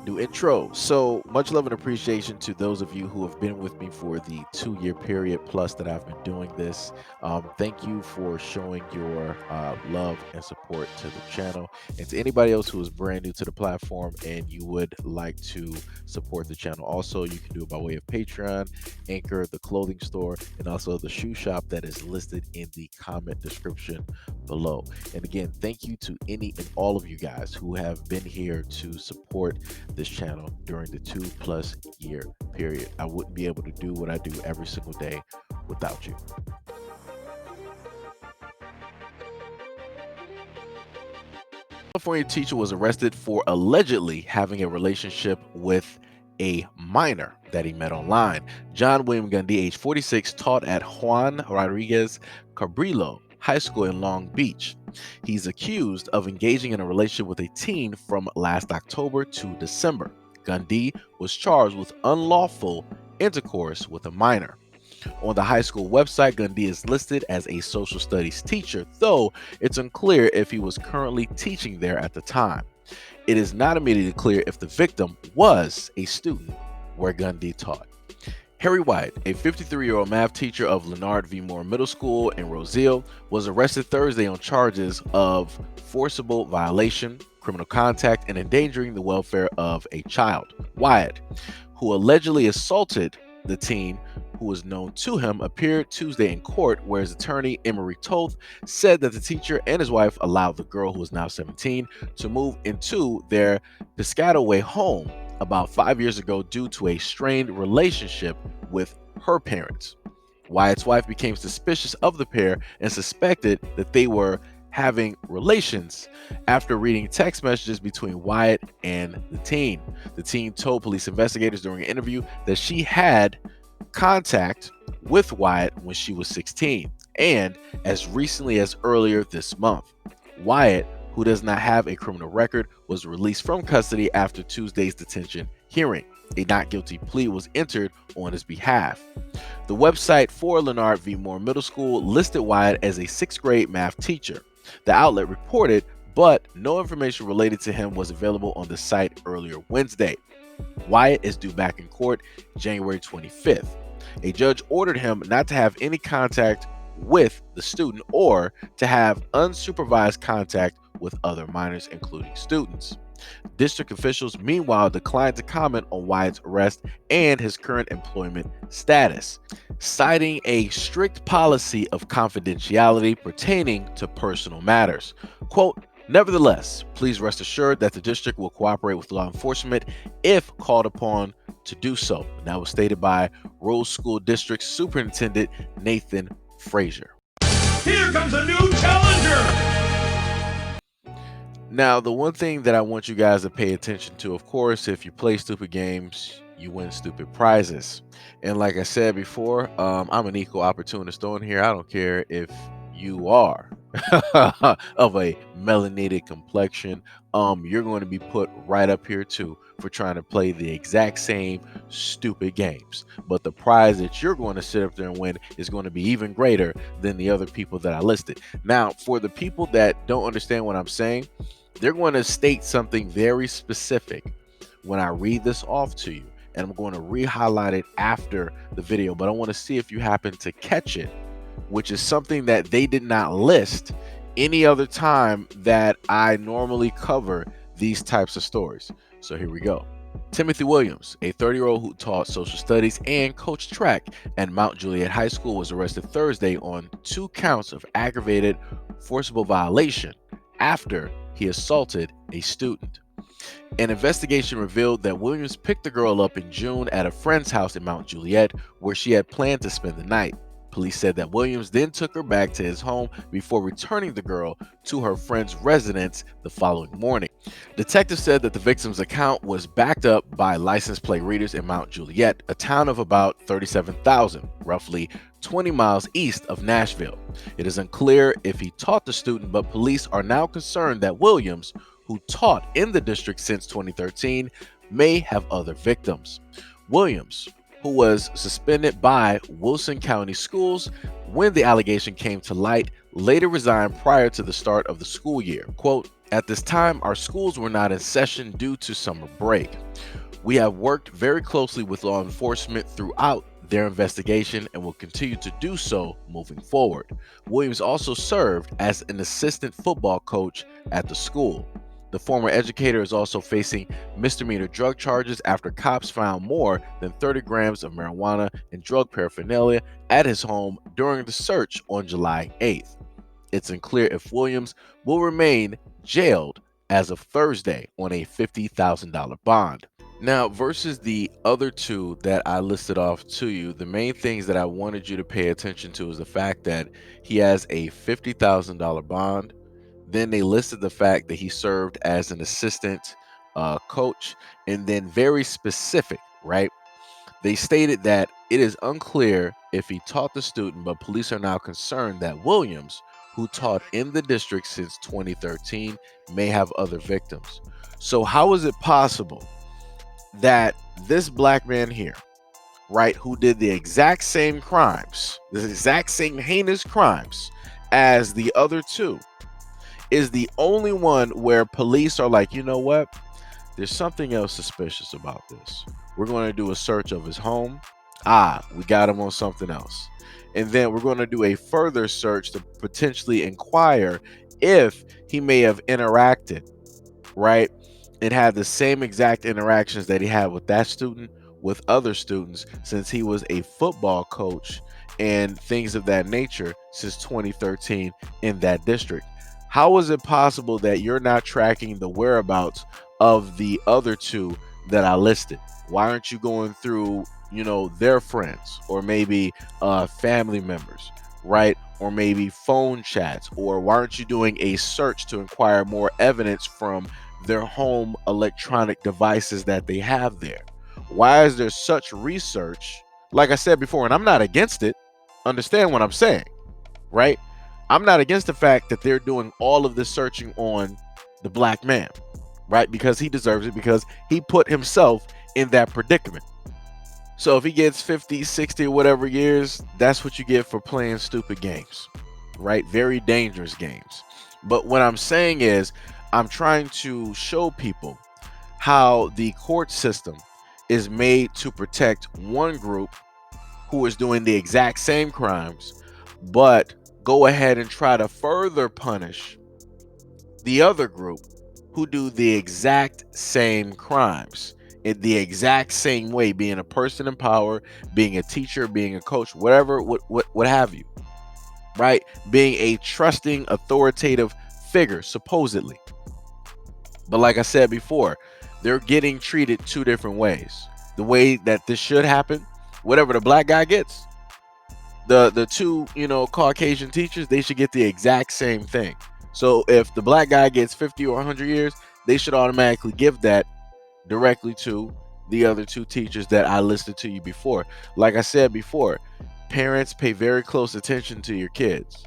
New intro. So much love and appreciation to those of you who have been with me for the 2 year period plus that I've been doing this. Thank you for showing your love and support to the channel. And to anybody else who is brand new to the platform and you would like to support the channel, also you can do it by way of Patreon, Anchor, the clothing store, and also the shoe shop that is listed in the comment description below. And again, thank you to any and all of you guys who have been here to support this channel during the 2+ year period. I wouldn't be able to do what I do every single day without you. California teacher was arrested for allegedly having a relationship with a minor that he met online. John William Gundy, age 46, taught at Juan Rodriguez Cabrillo High School in Long Beach. He's accused of engaging in a relationship with a teen from last October to December. Gundy was charged with unlawful intercourse with a minor. On the high school website, Gundy is listed as a social studies teacher, though it's unclear if he was currently teaching there at the time. It is not immediately clear if the victim was a student where Gundy taught. Harry White, a 53-year-old math teacher of Leonard V. Moore Middle School in Roselle, was arrested Thursday on charges of forcible violation, criminal contact, and endangering the welfare of a child. Wyatt, who allegedly assaulted the teen who was known to him, appeared Tuesday in court, where his attorney, Emery Toth, said that the teacher and his wife allowed the girl, who is now 17, to move into their Piscataway home about 5 years ago due to a strained relationship with her parents. Wyatt's wife became suspicious of the pair and suspected that they were having relations after reading text messages between Wyatt and the teen. The teen told police investigators during an interview that she had contact with Wyatt when she was 16 and as recently as earlier this month. Wyatt, who does not have a criminal record, was released from custody after Tuesday's detention hearing. A not guilty plea was entered on his behalf. The website for Leonard V. Moore Middle School listed Wyatt as a 6th grade math teacher. The outlet reported, but no information related to him was available on the site earlier Wednesday. Wyatt is due back in court January 25th. A judge ordered him not to have any contact with the student or to have unsupervised contact with other minors, including students. District officials, meanwhile, declined to comment on Wyatt's arrest and his current employment status, citing a strict policy of confidentiality pertaining to personal matters. Quote, "Nevertheless, please rest assured that the district will cooperate with law enforcement if called upon to do so." And that was stated by Rose School District Superintendent Nathan Frazier. Here comes a new challenger! Now, the one thing that I want you guys to pay attention to, of course, if you play stupid games, you win stupid prizes. And like I said before, I'm an equal opportunist on here. I don't care if you are of a melanated complexion. You're going to be put right up here too for trying to play the exact same stupid games. But the prize that you're going to sit up there and win is going to be even greater than the other people that I listed. Now, for the people that don't understand what I'm saying, they're going to state something very specific when I read this off to you, and I'm going to re-highlight it after the video, but I want to see if you happen to catch it, which is something that they did not list any other time that I normally cover these types of stories. So here we go. Timothy Williams, a 30-year-old who taught social studies and coached track at Mount Juliet High School, was arrested Thursday on 2 counts of aggravated forcible violation after he assaulted a student. An investigation revealed that Williams picked the girl up in June at a friend's house in Mount Juliet, where she had planned to spend the night. Police said that Williams then took her back to his home before returning the girl to her friend's residence the following morning. Detectives said that the victim's account was backed up by license plate readers in Mount Juliet, a town of about 37,000, roughly 20 miles east of Nashville. It is unclear if he taught the student, but police are now concerned that Williams, who taught in the district since 2013, may have other victims. Williams, who was suspended by Wilson County Schools when the allegation came to light, later resigned prior to the start of the school year. Quote, At this time, our schools were not in session due to summer break. We have worked very closely with law enforcement throughout their investigation and will continue to do so moving forward. Williams also served as an assistant football coach at the school. The former educator is also facing misdemeanor drug charges after cops found more than 30 grams of marijuana and drug paraphernalia at his home during the search on July 8th. It's unclear if Williams will remain jailed as of Thursday on a $50,000 bond. Now, versus the other two that I listed off to you, the main things that I wanted you to pay attention to is the fact that he has a $50,000 bond. Then they listed the fact that he served as an assistant coach, and then very specific, right? They stated that it is unclear if he taught the student, but police are now concerned that Williams, who taught in the district since 2013, may have other victims. So, how is it possible that this black man here, right, who did the exact same crimes, the exact same heinous crimes as the other two, is the only one where police are like, you know what? There's something else suspicious about this. We're going to do a search of his home. We got him on something else. And then we're going to do a further search to potentially inquire if he may have interacted, right? And had the same exact interactions that he had with that student with other students since he was a football coach and things of that nature since 2013 in that district. How is it possible that you're not tracking the whereabouts of the other two that I listed? Why aren't you going through, their friends or maybe family members, right? Or maybe phone chats, or why aren't you doing a search to inquire more evidence from their home electronic devices that they have there? Why is there such research? Like I said before, and I'm not against it. Understand what I'm saying, right? I'm not against the fact that they're doing all of this searching on the black man, right? Because he deserves it, because he put himself in that predicament. So if he gets 50, 60, or whatever years, that's what you get for playing stupid games, right? Very dangerous games. But what I'm saying is, I'm trying to show people how the court system is made to protect one group who is doing the exact same crimes, but go ahead and try to further punish the other group who do the exact same crimes in the exact same way, being a person in power, being a teacher, being a coach, whatever, what have you, right? Being a trusting, authoritative figure, supposedly. But like I said before, they're getting treated two different ways. The way that this should happen, whatever the black guy gets, the two, Caucasian teachers, they should get the exact same thing. So if the black guy gets 50 or 100 years, they should automatically give that directly to the other two teachers that I listed to you before. Like I said before, parents, pay very close attention to your kids.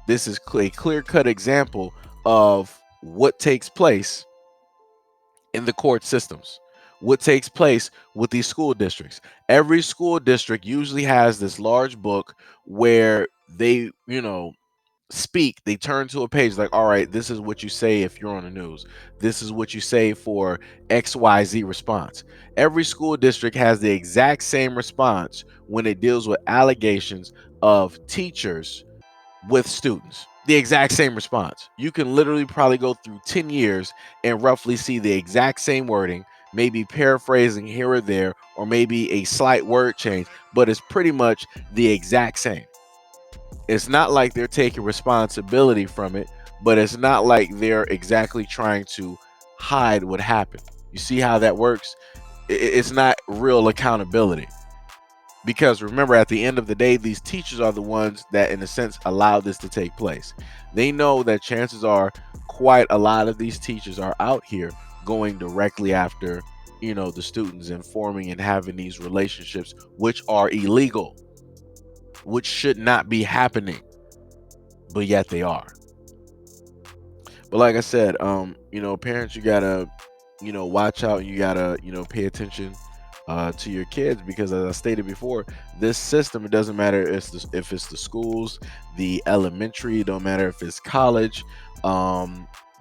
This is a clear-cut example of what takes place in the court systems, what takes place with these school districts. Every school district usually has this large book where they, speak. They turn to a page like, all right, this is what you say if you're on the news. This is what you say for XYZ response. Every school district has the exact same response when it deals with allegations of teachers with students. The exact same response. You can literally probably go through 10 years and roughly see the exact same wording, maybe paraphrasing here or there, or maybe a slight word change, but it's pretty much the exact same. It's not like they're taking responsibility from it, but it's not like they're exactly trying to hide what happened. You see how that works? It's not real accountability. Because remember, at the end of the day, these teachers are the ones that, in a sense, allow this to take place. They know that chances are quite a lot of these teachers are out here going directly after, the students, and forming and having these relationships, which are illegal, which should not be happening, but yet they are. But like I said, parents, you gotta, watch out. You gotta, pay attention to your kids, because as I stated before, this system, it doesn't matter if it's the schools, the elementary, it don't matter if it's college,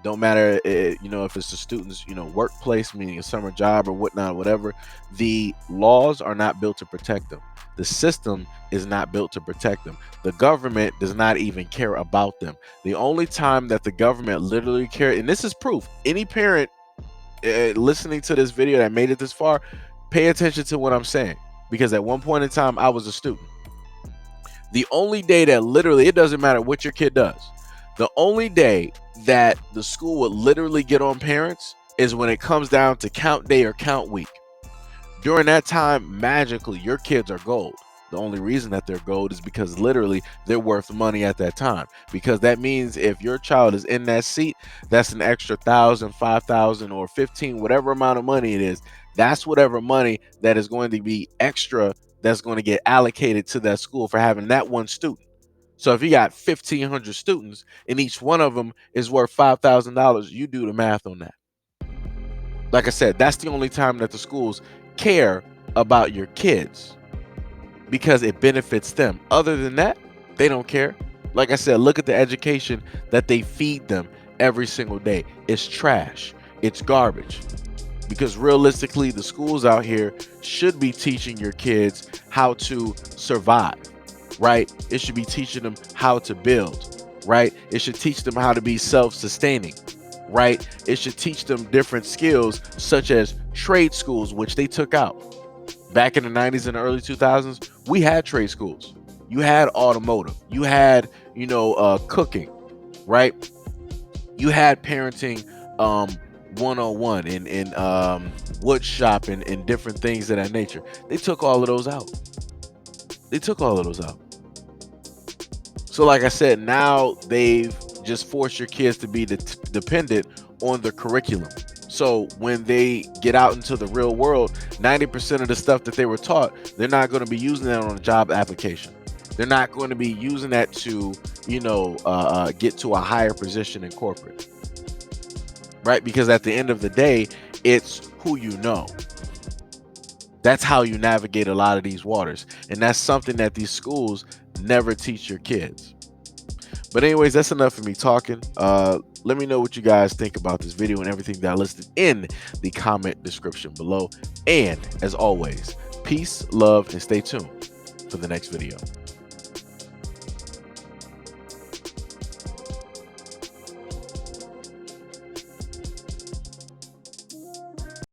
Don't matter, you know, if it's the student's, you know, workplace, meaning a summer job or whatnot, whatever. The laws are not built to protect them. The system is not built to protect them. The government does not even care about them. The only time that the government literally cares, and this is proof, any parent listening to this video that made it this far, pay attention to what I'm saying, because at one point in time I was a student. The only day that literally, it doesn't matter what your kid does, the only day that the school would literally get on parents is when it comes down to count day or count week. During that time, magically, your kids are gold. The only reason that they're gold is because literally they're worth money at that time. Because that means if your child is in that seat, that's an extra 1,000, 5,000, or 15, whatever amount of money it is. That's whatever money that is going to be extra that's going to get allocated to that school for having that one student. So if you got 1,500 students and each one of them is worth $5,000, you do the math on that. Like I said, that's the only time that the schools care about your kids, because it benefits them. Other than that, they don't care. Like I said, look at the education that they feed them every single day. It's trash. It's garbage. Because realistically, the schools out here should be teaching your kids how to survive, right? It should be teaching them how to build, right? It should teach them how to be self-sustaining, right? It should teach them different skills such as trade schools, which they took out. Back in the 90s and the early 2000s, we had trade schools. You had automotive. You had, you know, cooking, right? You had parenting 101 and wood shop and different things of that nature. They took all of those out. They took all of those out. So like I said, now they've just forced your kids to be dependent on the curriculum. So when they get out into the real world, 90% of the stuff that they were taught, they're not going to be using that on a job application. They're not going to be using that to, you know, get to a higher position in corporate, right? Because at the end of the day, it's who you know. That's how you navigate a lot of these waters. And that's something that these schools never teach your kids. But anyways, that's enough of me talking. Let me know what you guys think about this video and everything that I listed in the comment description below. And as always, peace, love, and stay tuned for the next video.